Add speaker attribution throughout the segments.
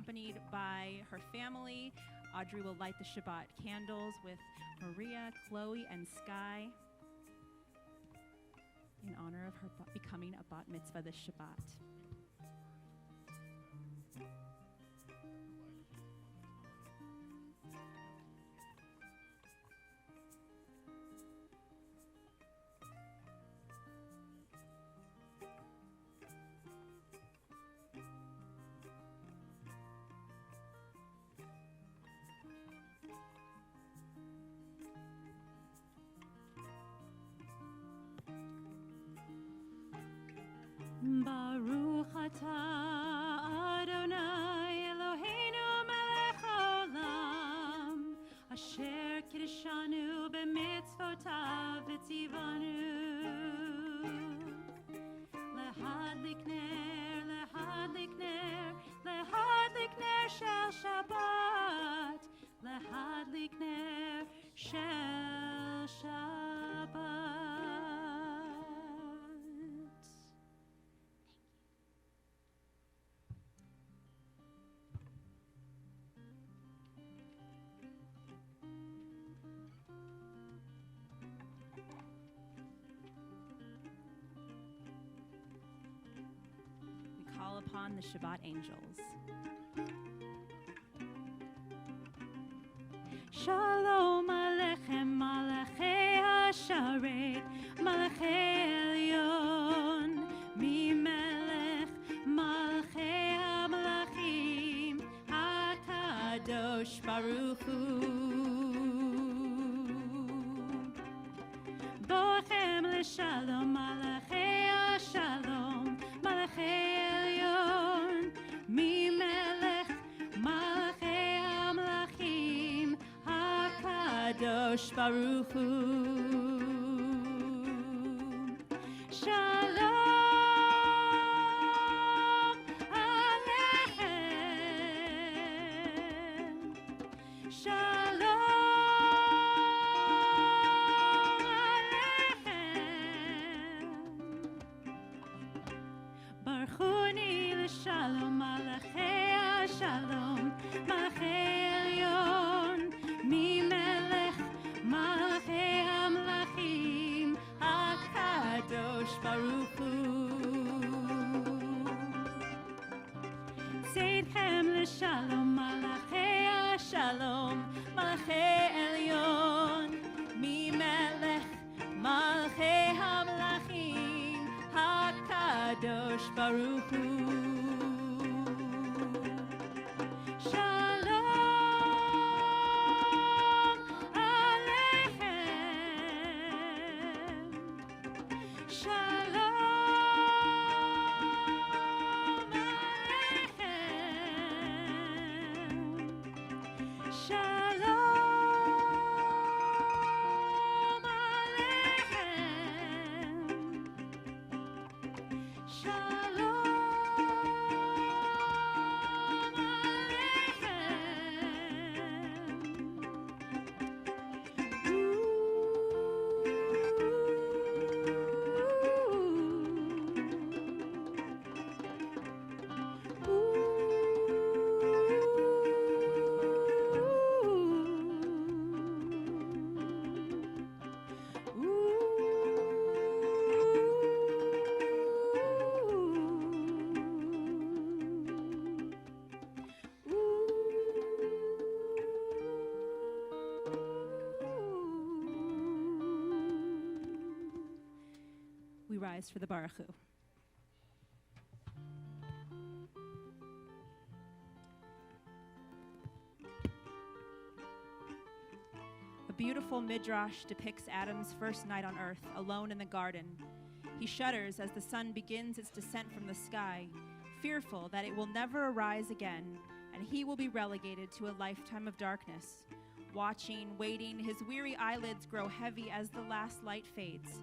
Speaker 1: accompanied by her family. Audrey will light the Shabbat candles with Maria, Chloe, and Sky in honor of her becoming a bat mitzvah this Shabbat.
Speaker 2: Baruch atah Adonai Eloheinu melech haolam asher kiddushanu b'mitzvotav v'tzivanu lehadlik ner shel Shabbat lehadlik ner shel Shabbat.
Speaker 1: Call upon the Shabbat angels.
Speaker 2: Shalom Alechem Malachei HaSharet Malachei Elyon Mimelech Malachei HaMalachim HaKadosh Baruch Hu Bochem L'Shalom Malachei HaShalom Malachei Elyon Mimelech Malachei HaMalachim HaKadosh Baruch Hu Shalom Aleichem Shalom Aleichem Baruchuni L'Shalom Malachei HaShalom Malachei Elyon Mimelech Malachei HaMalachim HaKadosh Baruch Hu Seidchem L'Shalom Malachei HaShalom Malachei Elyon Mimelech Malachei HaMalachim HaKadosh Baruch Hu Shalom Aleichem Shalom Aleichem Shalom Aleichem Shalom
Speaker 1: We rise for the Baruch Hu. A beautiful midrash depicts Adam's first night on earth, alone in the garden. He shudders as the sun begins its descent from the sky, fearful that it will never arise again, and he will be relegated to a lifetime of darkness. Watching, waiting, his weary eyelids grow heavy as the last light fades,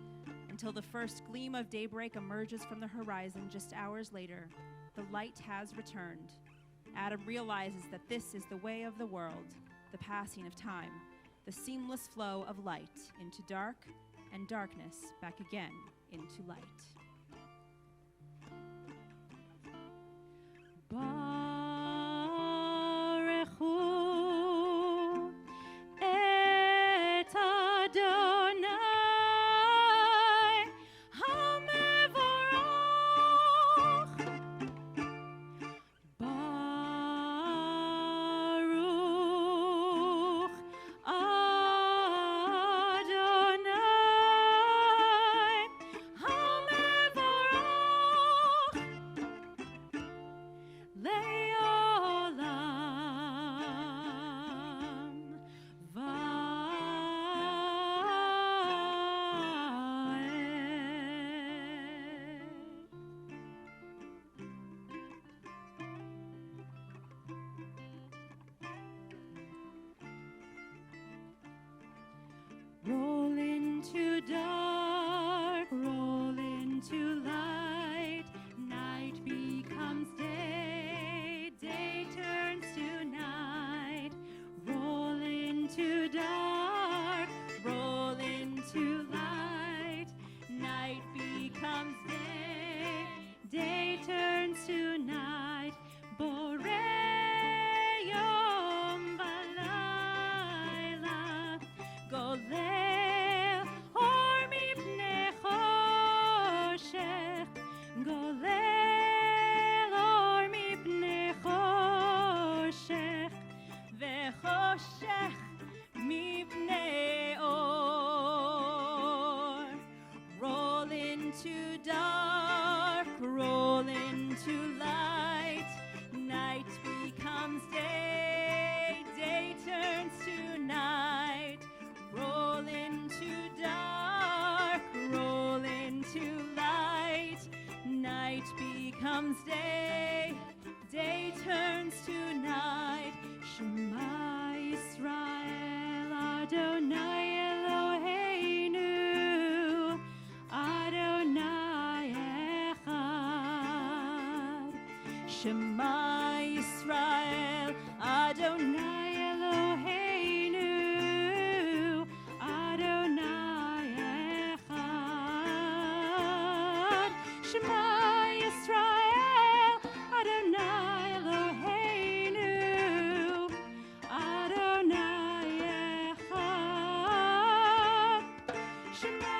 Speaker 1: until the first gleam of daybreak emerges from the horizon just hours later. The light has returned. Adam realizes that this is the way of the world, the passing of time, the seamless flow of light into dark and darkness back again into light.
Speaker 2: Baruch
Speaker 1: comes day, day turns to night. Shema Yisrael, Adonai Eloheinu, Adonai Echad. Shema Yisrael, Adonai Eloheinu, Adonai Echad. Shema Yisrael, Adonai Eloheinu, Adonai Echad. Shema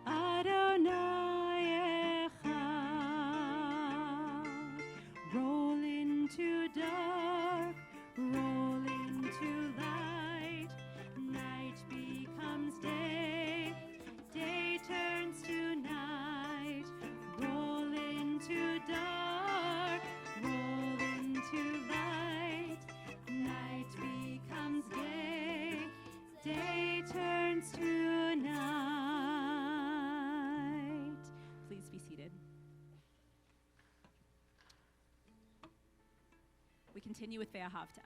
Speaker 1: Adonai Echad. Roll into dark, roll into light. Night becomes day, day turns to night. Roll into dark, roll into light. Night becomes day, day turns to night. Please be seated. We continue with Ve'ahavta.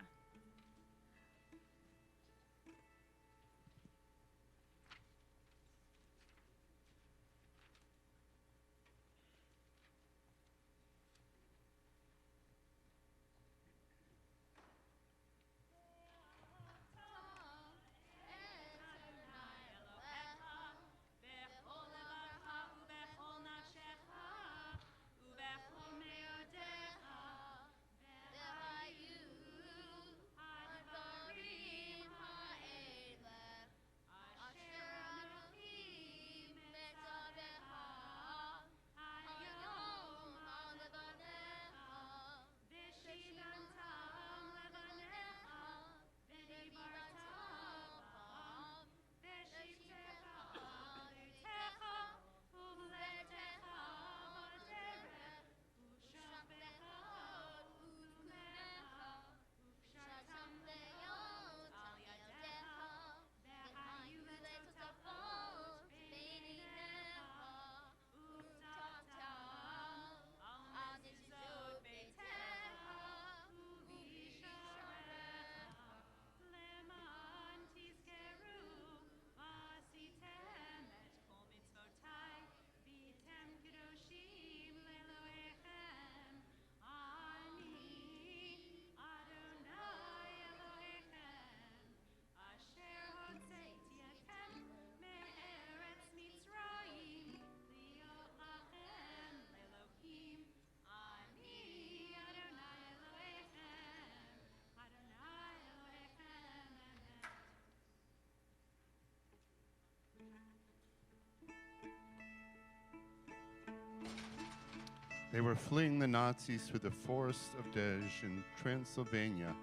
Speaker 3: They were fleeing the Nazis through the forests of Dej in Transylvania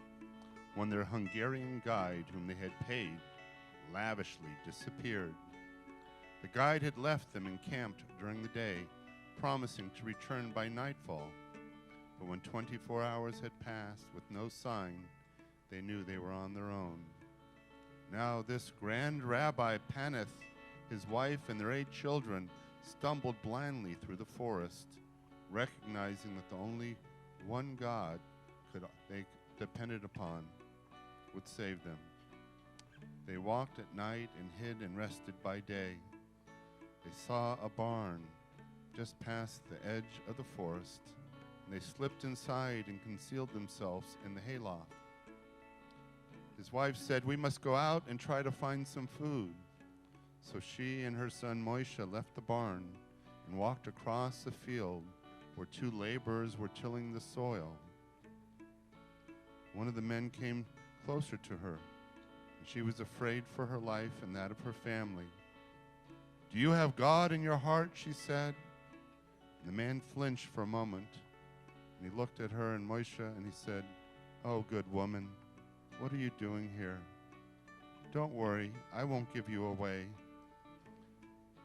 Speaker 3: when their Hungarian guide, whom they had paid lavishly, disappeared. The guide had left them encamped during the day, promising to return by nightfall. But when 24 hours had passed with no sign, they knew they were on their own. Now this grand Rabbi Paneth, his wife, and their 8 children stumbled blindly through the forest, recognizing that the only one God they depended upon would save them. They walked at night and hid and rested by day. They saw a barn just past the edge of the forest, and they slipped inside and concealed themselves in the hayloft. His wife said, "We must go out and try to find some food." So she and her son Moshe left the barn and walked across the field where 2 laborers were tilling the soil. One of the men came closer to her, and she was afraid for her life and that of her family. "Do you have God in your heart?" she said. And the man flinched for a moment, and he looked at her and Moshe, and he said, "Oh, good woman, what are you doing here? Don't worry, I won't give you away."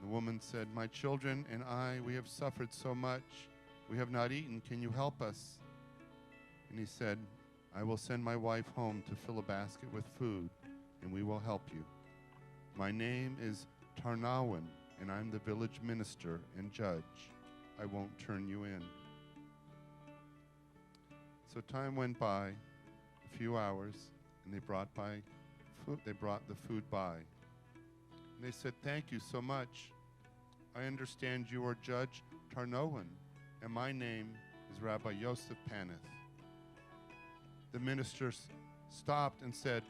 Speaker 3: The woman said, "My children and I, we have suffered so much. We have not eaten. Can you help us?" And he said, "I will send my wife home to fill a basket with food, and we will help you. My name is Tarnawan, and I'm the village minister and judge. I won't turn you in." So time went by, a few hours, and they brought the food by. And they said, "Thank you so much. I understand you are Judge Tarnowan, and my name is Rabbi Yosef Paneth." The minister stopped and said,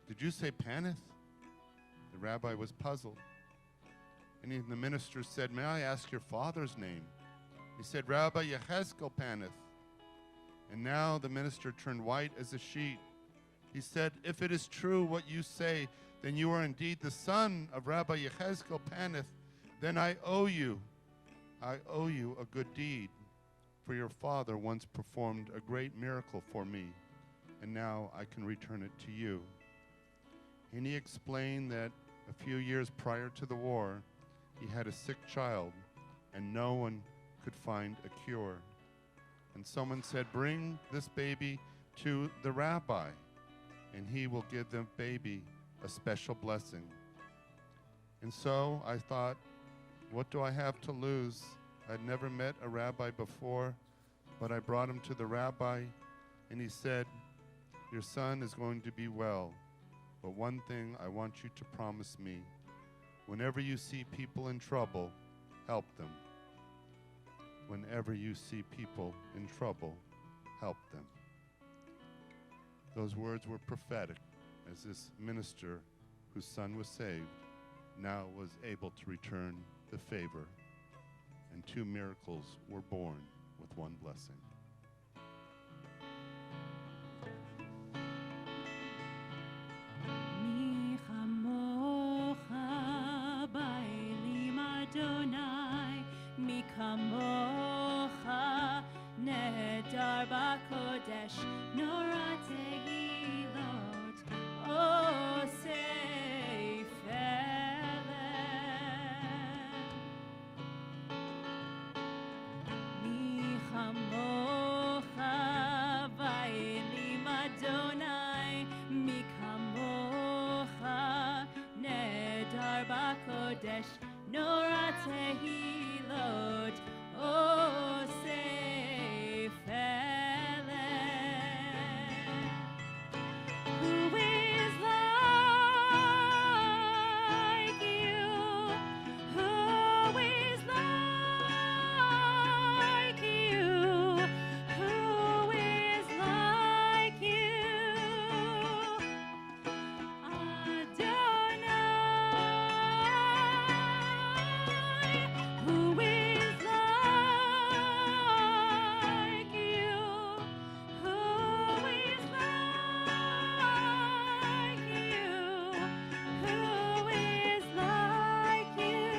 Speaker 3: "Did you say Paneth?" The rabbi was puzzled. And the minister said, "May I ask your father's name?" He said, "Rabbi Yechezkel Paneth." And now the minister turned white as a sheet. He said, "If it is true what you say, then you are indeed the son of Rabbi Yechezkel Paneth. Then I owe you a good deed. For your father once performed a great miracle for me, and now I can return it to you." And he explained that a few years prior to the war, he had a sick child, and no one could find a cure. And someone said, "Bring this baby to the rabbi, and he will give the baby a special blessing." And so I thought, what do I have to lose? I'd never met a rabbi before, but I brought him to the rabbi, and he said, "Your son is going to be well, but one thing I want you to promise me. Whenever you see people in trouble, help them. Whenever you see people in trouble, help them." Those words were prophetic, as this minister, whose son was saved, now was able to return the favor, and 2 miracles were born with 1 blessing.
Speaker 2: Mi chamocha ba'elim Adonai, mi kamocha nedar b'kodesh, nora tehilot osei felem. Mi chamocha ba'elim Adonai, mi kamocha nedar b'kodesh, nora tehilot osei felem. Who is like you? Who is like you? Who is like you? Adonai. Who is like you? Who is like you? Who is like you?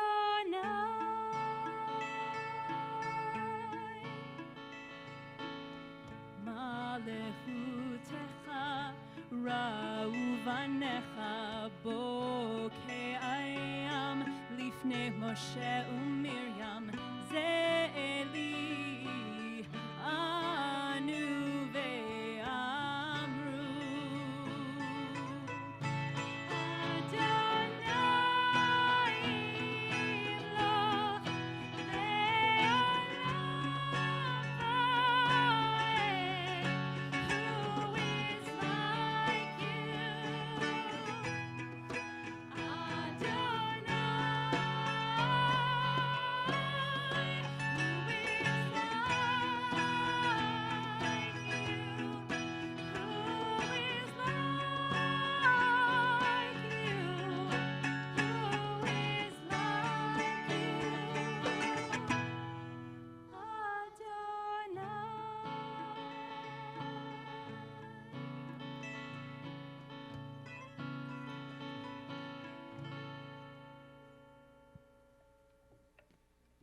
Speaker 2: Adonai. Malechutecha ra'u vanecha bokei ayam lifnei Moshe u'Miriam ze Eli anu ve'amru. Adonai loch le'olam va'ed. Who is like you? Adonai.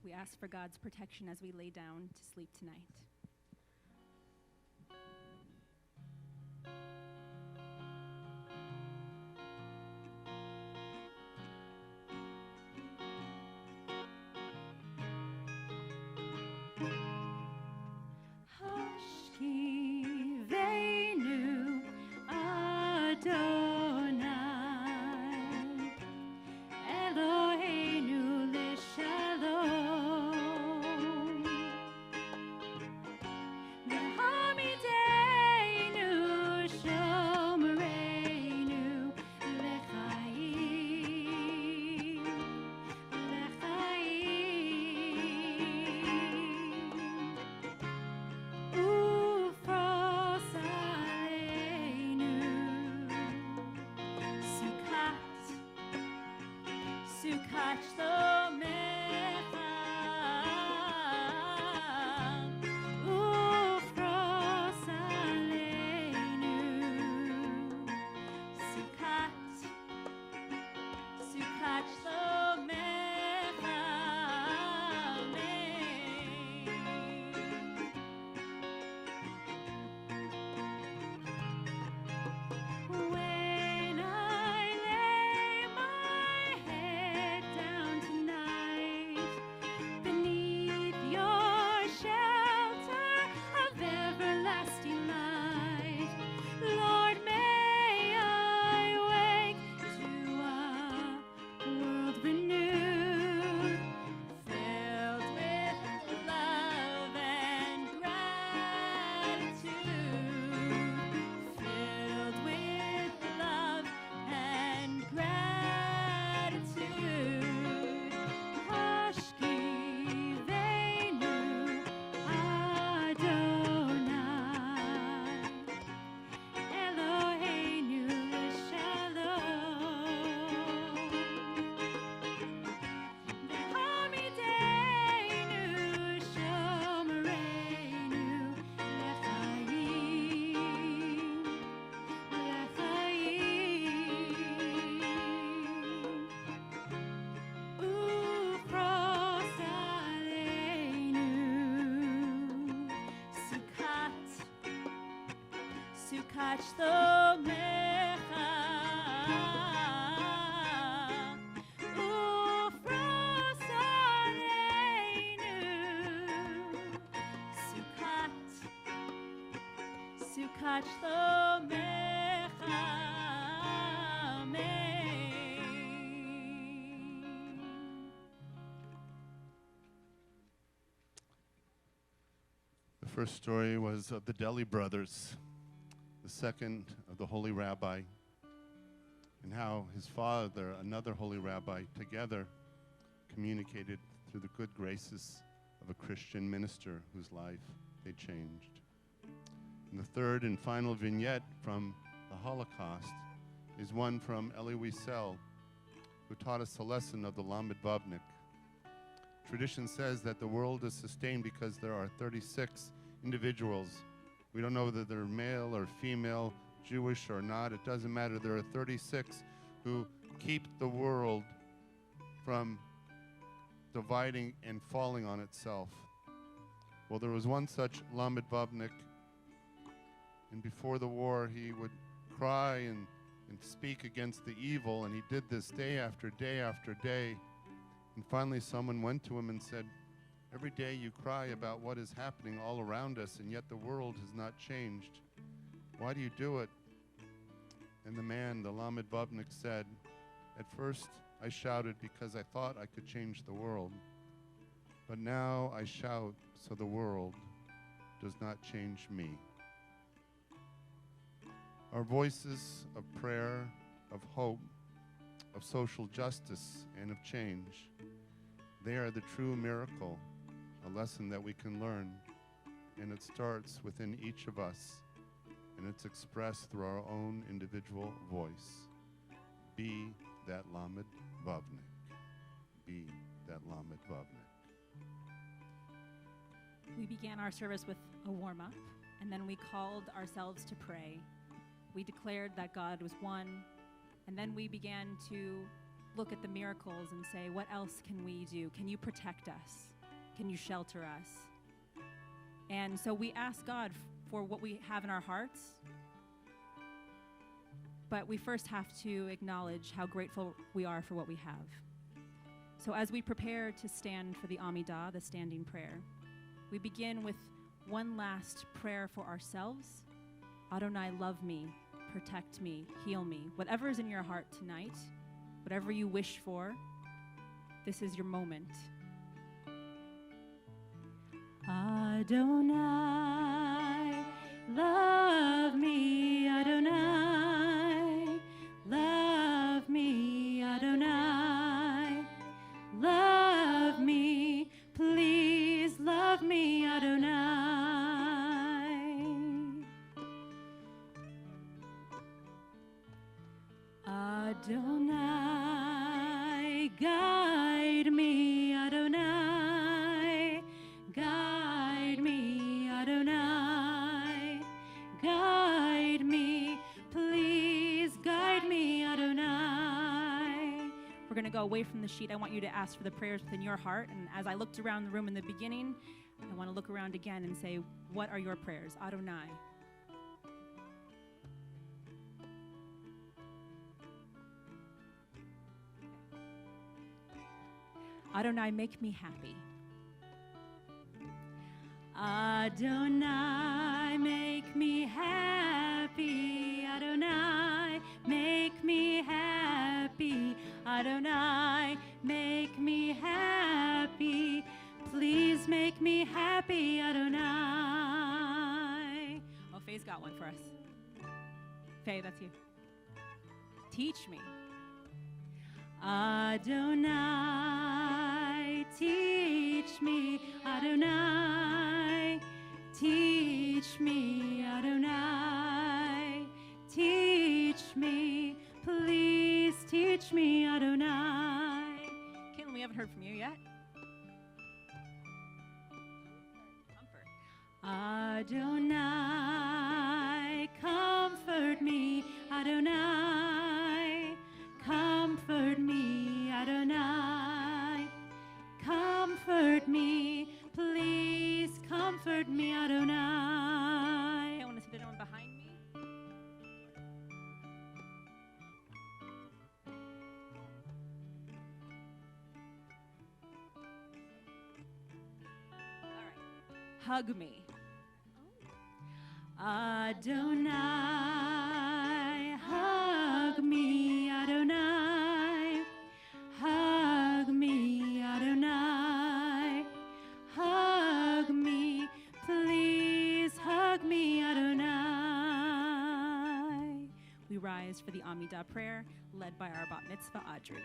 Speaker 1: We ask for God's protection as we lay down to sleep tonight.
Speaker 2: Hashkivenu Adonai. Sukach Lomecha Ufros Aleinu. Sukach Lomecha When I lay my head down tonight beneath your shelter of everlasting light, Lord, may I wake to a world renewed, filled with love and gratitude, filled with love and gratitude. Hashkivenu Adonai, Eloheinu Shalom. V'hamidenu shomereinu l'chaim, Ufros aleinu. Sukach Lomecha Ufros aleinu. Sukach Lomecha
Speaker 3: The first story was of the Deli brothers, the second of the holy rabbi, and how his father, another holy rabbi, together communicated through the good graces of a Christian minister whose life they changed. And the third and final vignette from the Holocaust is one from Elie Wiesel, who taught us a lesson of the Lamed Vavnik. Tradition says that the world is sustained because there are 36 individuals. We don't know whether they're male or female, Jewish or not. It doesn't matter. There are 36 who keep the world from dividing and falling on itself. Well, there was one such Lamed Vavnik, and before the war he would cry and speak against the evil, and he did this day after day after day. And finally someone went to him and said, "Every day you cry about what is happening all around us, and yet the world has not changed. Why do you do it?" And the man, the Lamed Vavnik, said, "At first I shouted because I thought I could change the world. But now I shout so the world does not change me." Our voices of prayer, of hope, of social justice, and of change, they are the true miracle, a lesson that we can learn, and it starts within each of us, and it's expressed through our own individual voice. Be that Lamed Vavnik. Be that Lamed Vavnik.
Speaker 1: We began our service with a warm-up, and then we called ourselves to pray. We declared that God was one, and then we began to look at the miracles and say, what else can we do? Can you protect us? Can you shelter us? And so we asked God for what we have in our hearts, but we first have to acknowledge how grateful we are for what we have. So as we prepare to stand for the Amidah, the standing prayer, we begin with one last prayer for ourselves. Adonai, love me, protect me, heal me. Whatever is in your heart tonight, whatever you wish for, this is your moment. Adonai, love me, Adonai, love me, Adonai, love me, please love me, Adonai. Adonai,
Speaker 2: guide me, Adonai. Guide me, Adonai. Guide me, please guide me, Adonai.
Speaker 1: We're going to go away from the sheet. I want you to ask for the prayers within your heart. And as I looked around the room in the beginning, I want to look around again and say, what are your prayers? Adonai. Adonai, make me happy.
Speaker 2: Adonai, make me happy. Adonai, make me happy. Adonai, make me happy. Please make me happy, Adonai.
Speaker 1: Oh, Faye's got one for us. Faye, that's you. Teach me.
Speaker 2: Adonai, teach me, Adonai, teach me, Adonai, teach me, please teach me, Adonai.
Speaker 1: Caitlin, we haven't heard from you yet. Comfort.
Speaker 2: Adonai, comfort me, Adonai, comfort me, Adonai, comfort me, please comfort me, Adonai.
Speaker 1: I want to see the one behind me. All right. Hug me.
Speaker 2: Adonai, hug me, Adonai, hug me, Adonai, hug me, please hug me, Adonai.
Speaker 1: We rise for the Amidah prayer led by our bat mitzvah Audrey.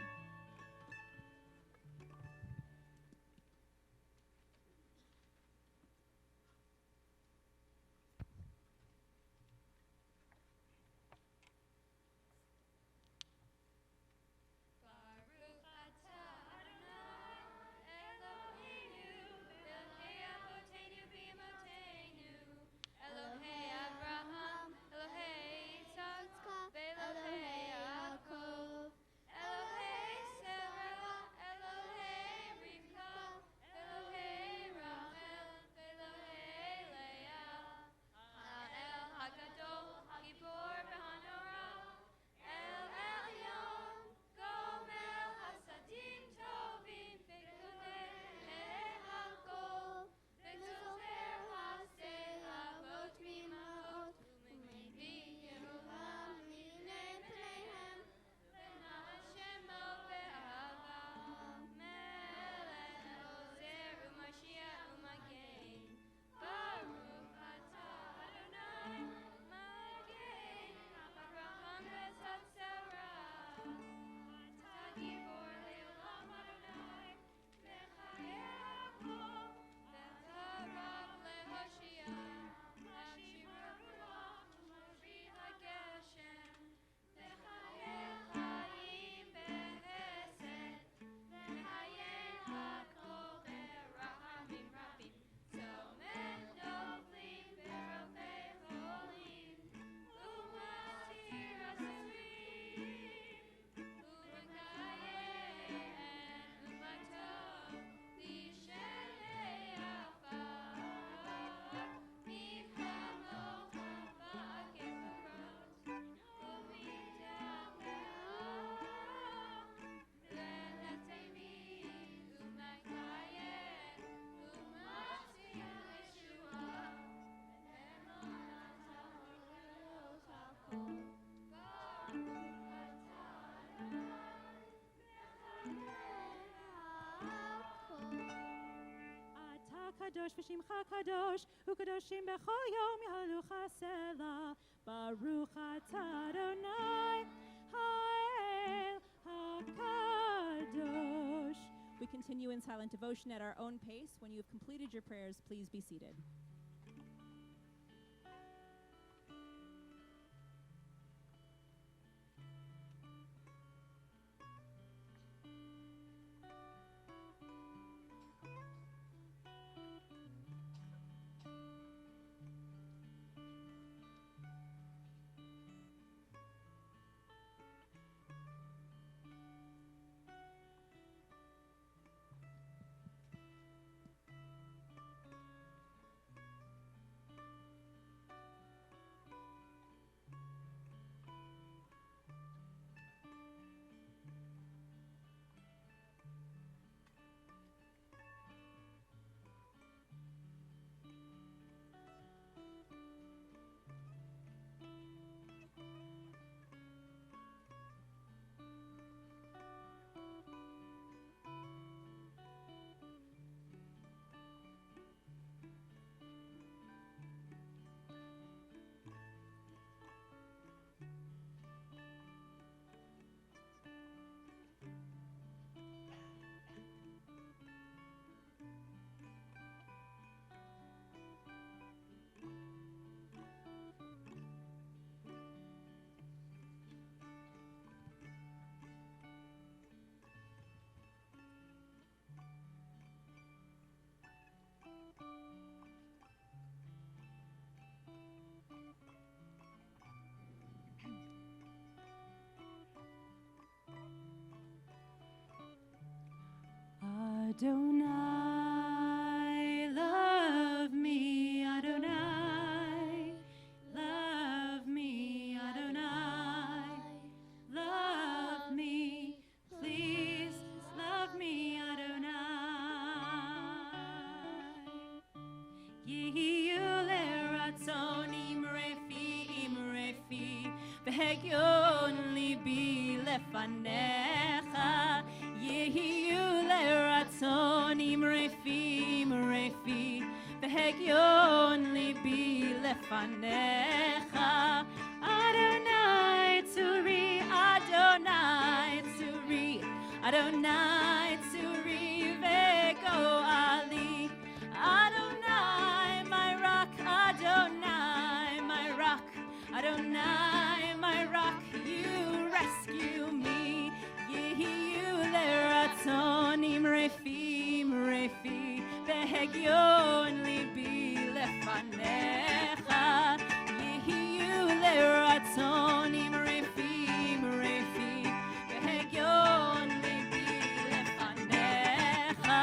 Speaker 2: kadosh v'shimcha kadosh u'kadoshim b'chol yom yahalucha selah baruch atah Adonai ha'el ha'kadosh.
Speaker 1: We continue in silent devotion at our own pace. When you have completed your prayers, please be seated. Adonai, love me, Adonai, love me, Adonai, love me, please love me, Adonai. Yihule ratzon imrefi, v'hegyon libi lefanecha. Yihule ratzon imrefi, v'hegyon libi lefanecha. Adonai tzuri, Adonai tzuri, Adonai tzuri vego ali. Adonai, my rock, Adonai, my rock, Adonai, my rock, you rescue me. Yihule ratzon imrefi, v'hegyon libi lefanecha. Yihule ratzon imrefi, v'hegyon libi lefanecha.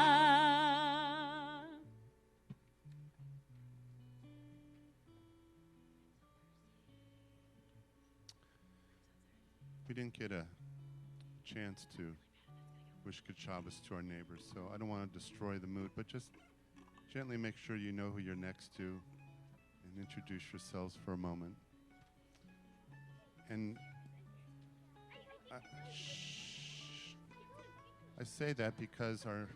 Speaker 3: We didn't get a chance to wish good Shabbos to our neighbors, so I don't want to destroy the mood, but just gently make sure you know who you're next to and introduce yourselves for a moment. And I say that because our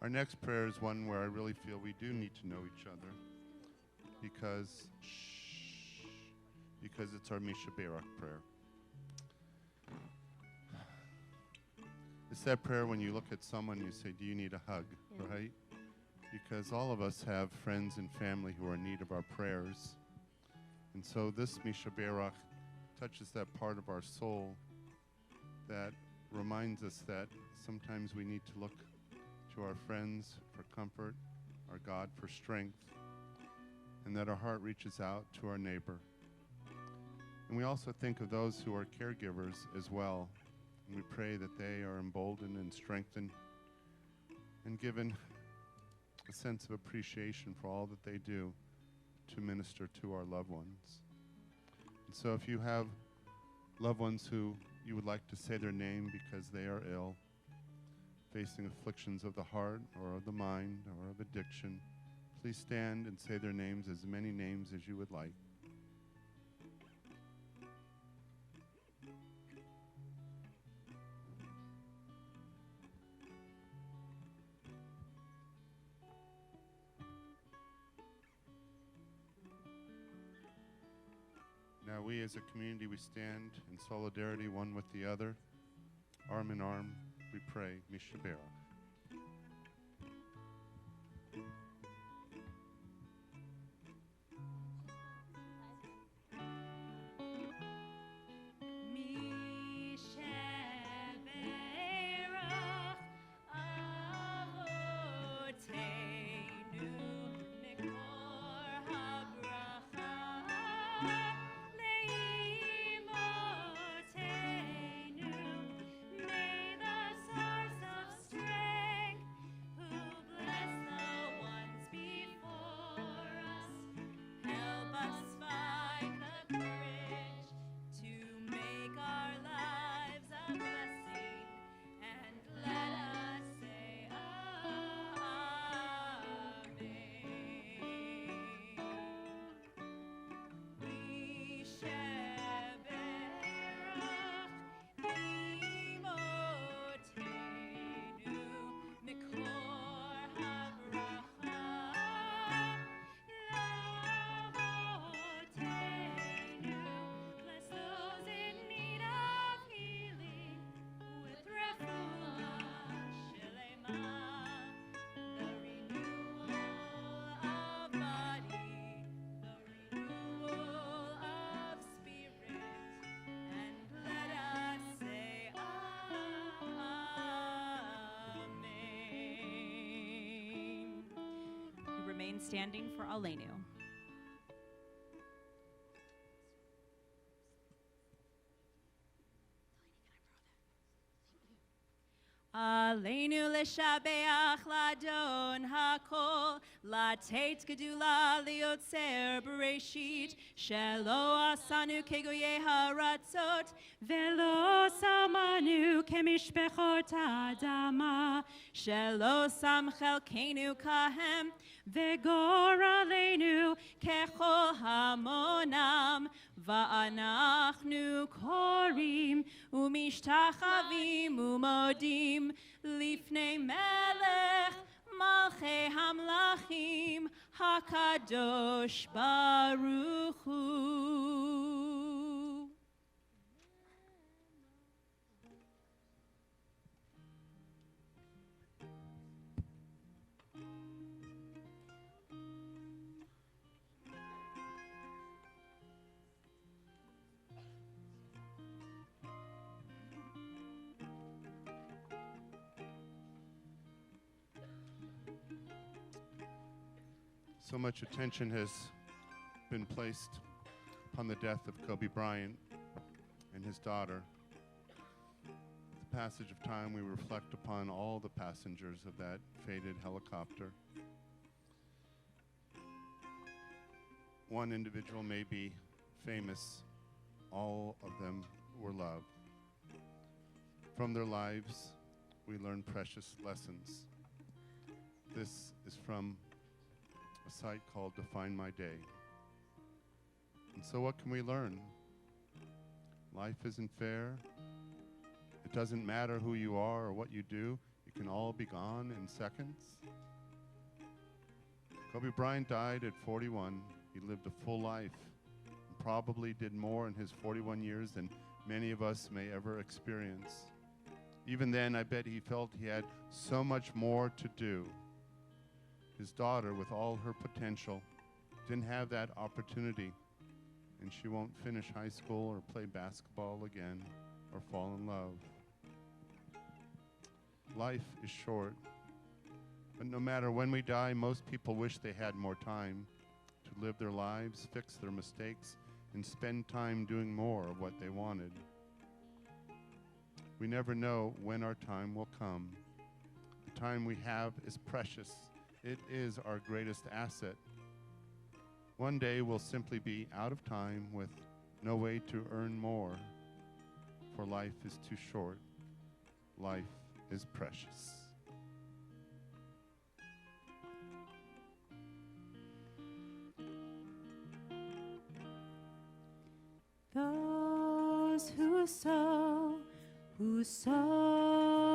Speaker 3: next prayer is one where I really feel we do need to know each other because it's our Misha Barak prayer. It's that prayer when you look at someone and you say, do you need a hug, right? Because all of us have friends and family who are in need of our prayers. And so this Misha Barak touches that part of our soul that reminds us that sometimes we need to look to our friends for comfort, our God for strength, and that our heart reaches out to our neighbor. And we also think of those who are caregivers as well, and we pray that they are emboldened and strengthened and given a sense of appreciation for all that they do to minister to our loved ones. And so if you have loved ones who you would like to say their name because they are ill, facing afflictions of the heart or of the mind or of addiction, please stand and say their names, as many names as you would like. Now we as a community, we stand in solidarity one with the other, arm in arm. We pray, Misha Barak.
Speaker 1: Standing for Aleinu. Aleinu leshabeach ladon hakol, latet gedula liotzer bereshit, shelo asanu kegoye haratzot,
Speaker 2: ולא שמנו כמשפחות האדמה,
Speaker 1: shelo sam chelkenu kahem,
Speaker 2: וגורלנו
Speaker 1: kechol hamonam, va'anachnu korim, umishtachavim umodim, lifnei melech, malchei hamlachim, hakadosh baruch hu.
Speaker 3: So much attention has been placed upon the death of Kobe Bryant and his daughter. With the passage of time, we reflect upon all the passengers of that fated helicopter. One individual may be famous, all of them were loved. From their lives, we learn precious lessons. This is from a site called Define My Day. And so what can we learn? Life isn't fair. It doesn't matter who you are or what you do. You can all be gone in seconds. Kobe Bryant died at 41. He lived a full life and probably did more in his 41 years than many of us may ever experience. Even then, I bet he felt he had so much more to do. His daughter, with all her potential, didn't have that opportunity, and she won't finish high school or play basketball again or fall in love. Life is short, but no matter when we die, most people wish they had more time to live their lives, fix their mistakes, and spend time doing more of what they wanted. We never know when our time will come. The time we have is precious. It is our greatest asset. One day we'll simply be out of time with no way to earn more, for life is too short. Life is precious.
Speaker 2: Those who sow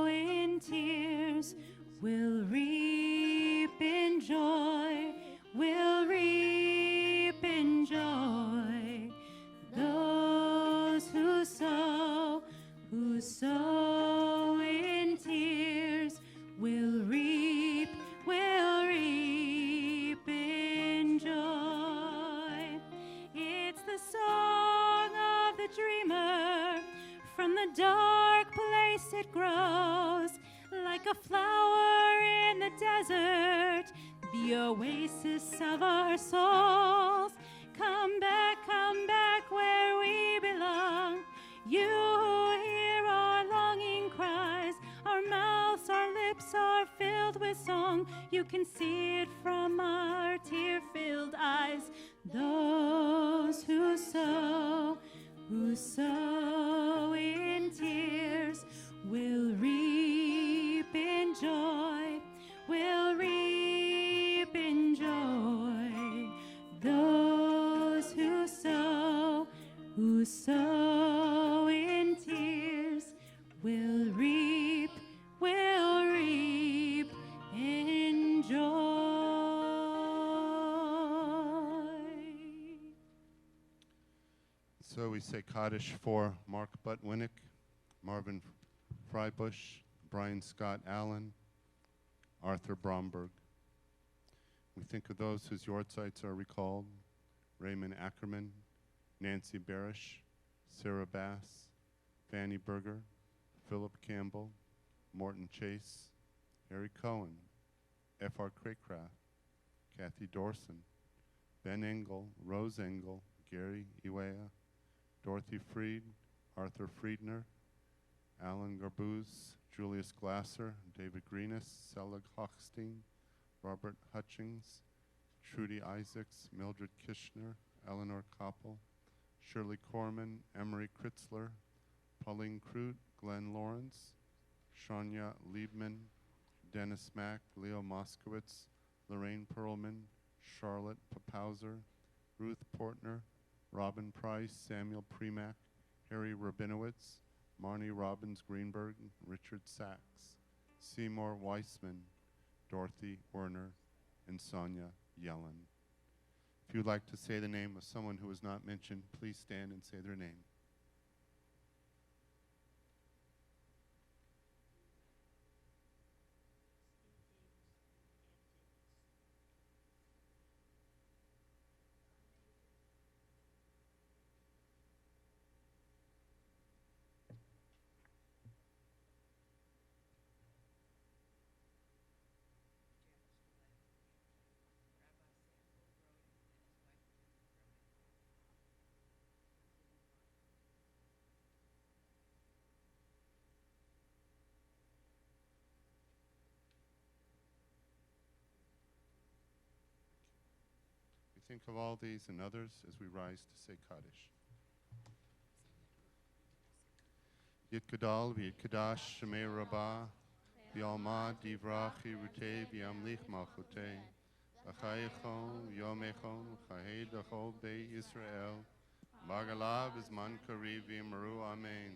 Speaker 2: in tears will reap in joy, will reap in joy. Those who sow in tears will reap in joy. It's the song of the dreamer, from the dark place it grows, like a flower in the desert, the oasis of our souls. Come back where we belong. You who hear our longing cries, our mouths, our lips are filled with song. You can see it from our tear-filled eyes. Those who sow in tears will reap in joy, will reap in joy. Those who sow in tears will reap in joy.
Speaker 3: So we say Kaddish for Mark Buttwinnick, Marvin Freibush, Brian Scott Allen, Arthur Bromberg. We think of those whose yortzites are recalled: Raymond Ackerman, Nancy Barish, Sarah Bass, Fanny Berger, Philip Campbell, Morton Chase, Harry Cohen, F.R. Craycraft, Kathy Dorson, Ben Engel, Rose Engel, Gary Iwea, Dorothy Freed, Arthur Friedner, Alan Garbuz, Julius Glasser, David Greenis, Selig Hochstein, Robert Hutchings, Trudy Isaacs, Mildred Kishner, Eleanor Koppel, Shirley Corman, Emery Kritzler, Pauline Crute, Glenn Lawrence, Shania Liebman, Dennis Mack, Leo Moskowitz, Lorraine Perlman, Charlotte Papauser, Ruth Portner, Robin Price, Samuel Premack, Harry Rabinowitz, Marnie Robbins Greenberg, Richard Sachs, Seymour Weissman, Dorothy Werner, and Sonia Yellen. If you'd like to say the name of someone who was not mentioned, please stand and say their name. We think of all these and others as we rise to say Kaddish. Yit Kadal, V'yit Kadash, Shemei Rabbah, V'yalma, Divrach, Yirutei, V'yamlich Malchutei, V'chayechon, V'yomechon, V'chayed Achol Bei Yisrael, Bagalav Izman Kariv V'yimru, Amen.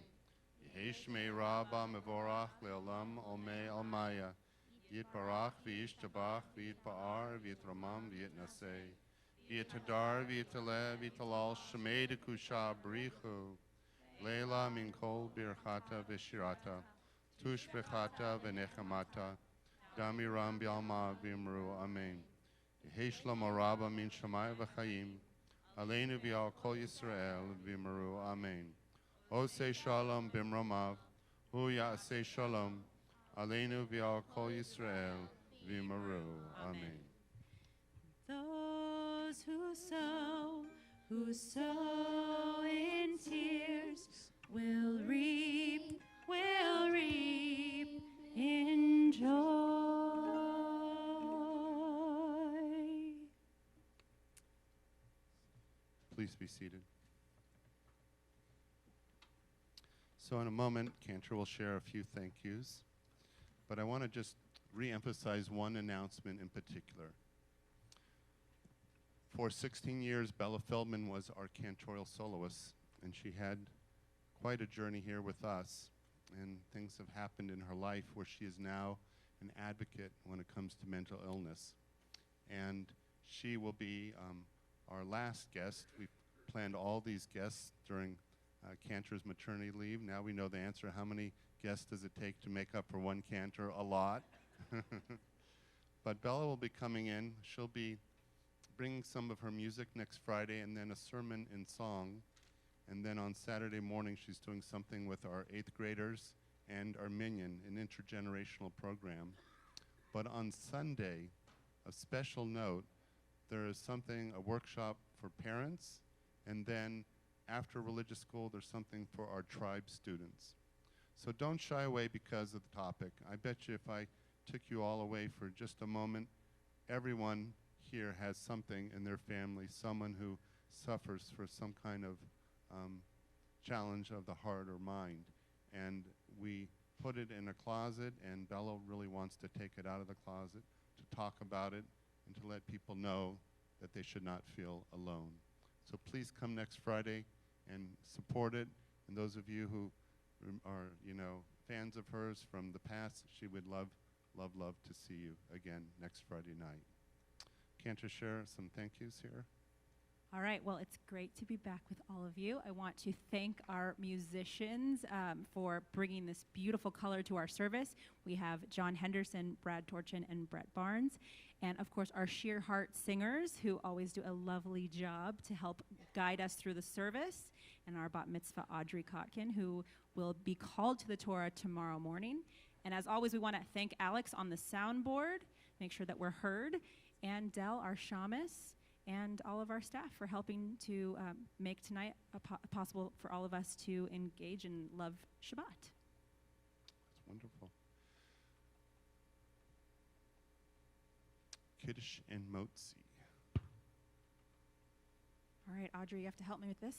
Speaker 3: Yehei Shemei Rabbah Mevorach Le'olam Olmei Almaya, Yit Barach V'yish Tabach V'yit Ba'ar V'yit Ramam V'yit Nasei, V'yit Hadar V'yit Taleh V'yit Talal Shemei Dekusha B'richu, Leila min kol birchata v'shirata, tush bechata v'nechamata, damiram bialma v'imru, amen. Yehi shlom araba min shamay v'chayim, aleinu v'al kol Yisrael v'imru, amen. Osei shalom bimromav, hu ya'asei shalom, aleinu v'al kol Yisrael v'imru, amen.
Speaker 2: Those who sow in tears will reap in joy.
Speaker 3: Please be seated. So in a moment, Cantor will share a few thank yous, but I want to just re-emphasize one announcement in particular. For 16 years, Bella Feldman was our cantorial soloist, and she had quite a journey here with us, and things have happened in her life where she is now an advocate when it comes to mental illness. And she will be our last guest. We've planned all these guests during Cantor's maternity leave. Now we know the answer. How many guests does it take to make up for one Cantor? A lot. But Bella will be coming in. She'll be bringing some of her music next Friday, and then a sermon in song. And then on Saturday morning, she's doing something with our 8th graders and our Minyan, an intergenerational program. But on Sunday, a special note, there is something, a workshop for parents, and then after religious school, there's something for our tribe students. So don't shy away because of the topic. I bet you if I took you all away for just a moment, everyone here has something in their family, someone who suffers for some kind of challenge of the heart or mind. And we put it in a closet, and Bella really wants to take it out of the closet, to talk about it, and to let people know that they should not feel alone. So please come next Friday and support it. And those of you who are, fans of hers from the past, she would love to see you again next Friday night. Cantor share some thank yous here.
Speaker 1: All right, well, it's great to be back with all of you. I want to thank our musicians for bringing this beautiful color to our service. We have John Henderson, Brad Torchin, and Brett Barnes. And of course, our Sheer Heart singers, who always do a lovely job to help guide us through the service. And our bat mitzvah, Audrey Kotkin, who will be called to the Torah tomorrow morning. And as always, we want to thank Alex on the soundboard, make sure that we're heard, and Dell, our shamus, and all of our staff for helping to make tonight possible for all of us to engage and love Shabbat.
Speaker 3: Wonderful. Kiddush and Motzi.
Speaker 1: All right, Audrey, you have to help me with this.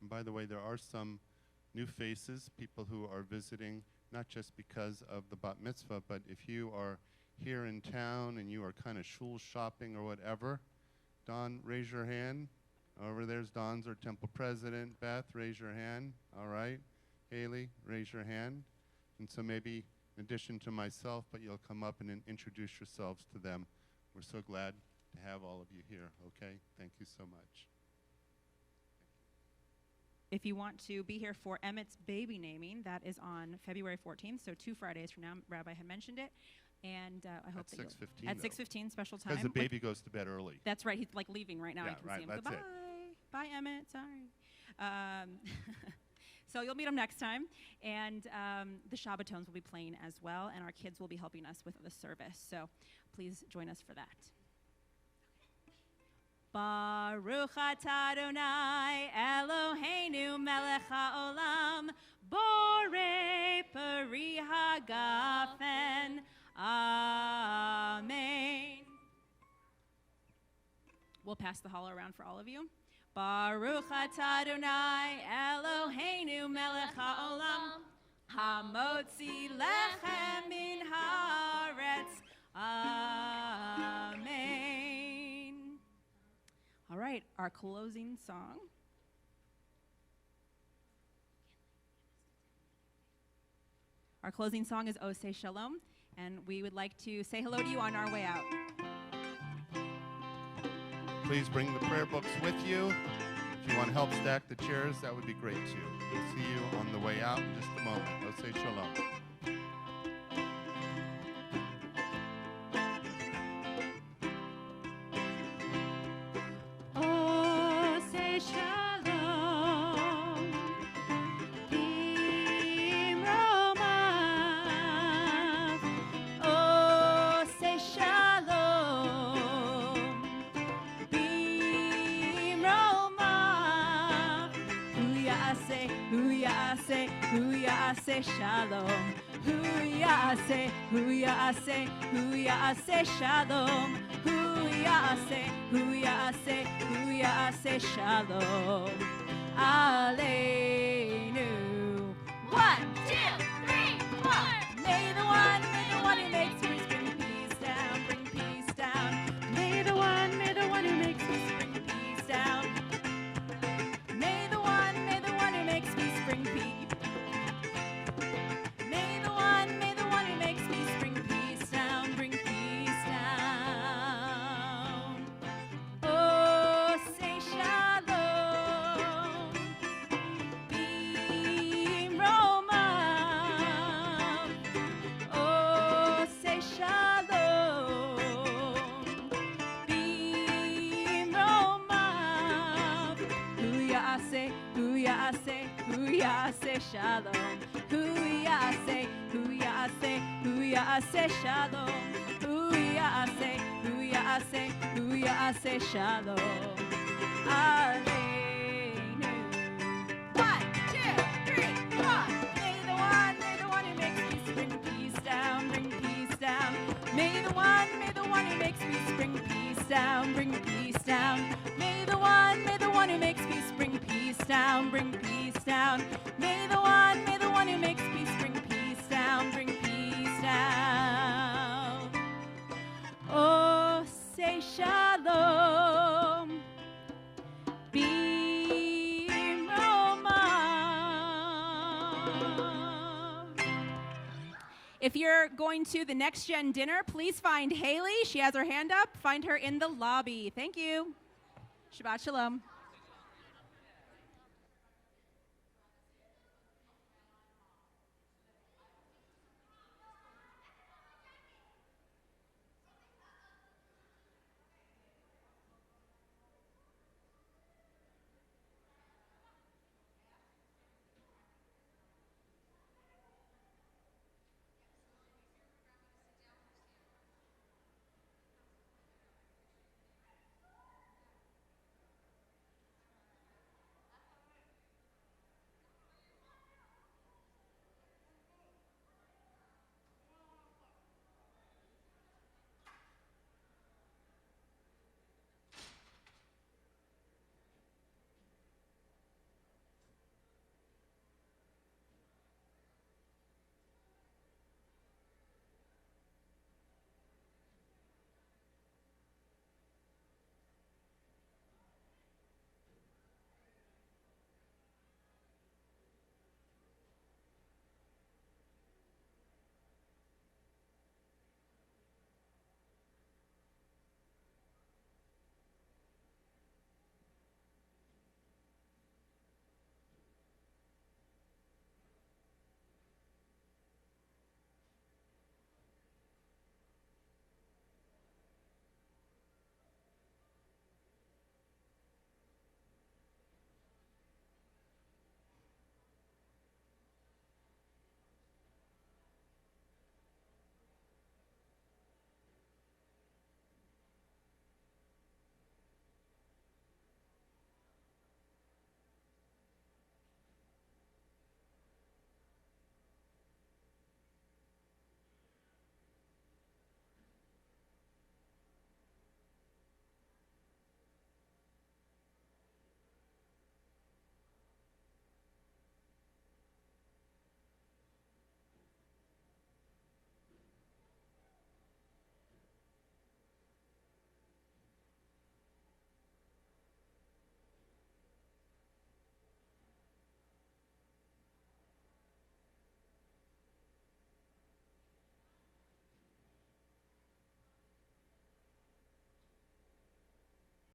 Speaker 3: And by the way, there are some new faces, people who are visiting, not just because of the bat mitzvah, but if you are here in town and you are kind of shul shopping or whatever, Don, raise your hand. Over there's Don's our temple president. Beth, raise your hand. All right. Haley, raise your hand. And so maybe in addition to myself, but you'll come up and introduce yourselves to them. We're so glad to have all of you here, okay? Thank you so much.
Speaker 1: If you want to be here for Emmett's baby naming, that is on February 14th, so 2 Fridays from now. Rabbi had mentioned it. And I hope
Speaker 3: at
Speaker 1: that
Speaker 3: 6:15.
Speaker 1: At 6:15, special time.
Speaker 3: Because the baby goes to bed early.
Speaker 1: That's right. He's like leaving right now.
Speaker 3: Yeah,
Speaker 1: I can
Speaker 3: right,
Speaker 1: see him.
Speaker 3: that's
Speaker 1: Goodbye.
Speaker 3: it.
Speaker 1: Bye, Emmett. Sorry. So you'll meet him next time. And the Shabbatones will be playing as well. And our kids will be helping us with the service. So please join us for that. Baruch atah Adonai Eloheinu melech haolam borei peri hagafen. Amen. We'll pass the hollow around for all of you. Baruch atah Adonai Eloheinu melech haolam hamotzi lechem min haaretz. Amen. All right, our closing song. Our closing song is Oseh Shalom. And we would like to say hello to you on our way out.
Speaker 3: Please bring the prayer books with you. If you want to help stack the chairs, that would be great too. We'll see you on the way out in just a moment. Oseh Shalom.
Speaker 2: Oseh Shalom.
Speaker 1: Hu ya'aseh shalom. Hu ya'aseh shalom. Hu ya'aseh shalom. Aleinu. 1, 2, 3, 4. May the one who makes me bring peace down, bring peace down. May the one who makes me bring peace down. May the one who makes me spring peace. May the one who makes me spring peace down, bring peace down. Oh, say shalom. Beam Roma. Oh, say shalom. Beam Roma. Hu ya'aseh shalom. Hu ya'aseh shalom. Hu ya'aseh shalom. Aleinu. 1, 2, 3, 4. May the one who makes me spring peace down, bring peace down. May the one who makes me spring peace down, bring peace down. May the one who makes me spring peace down, bring peace down. May the one who makes me spring peace down, bring peace down. Oh, say shalom. Beam Roma. If you're going to the Next Gen dinner, please find Haley. She has her hand up. Find her in the lobby. Thank you. Shabbat Shalom.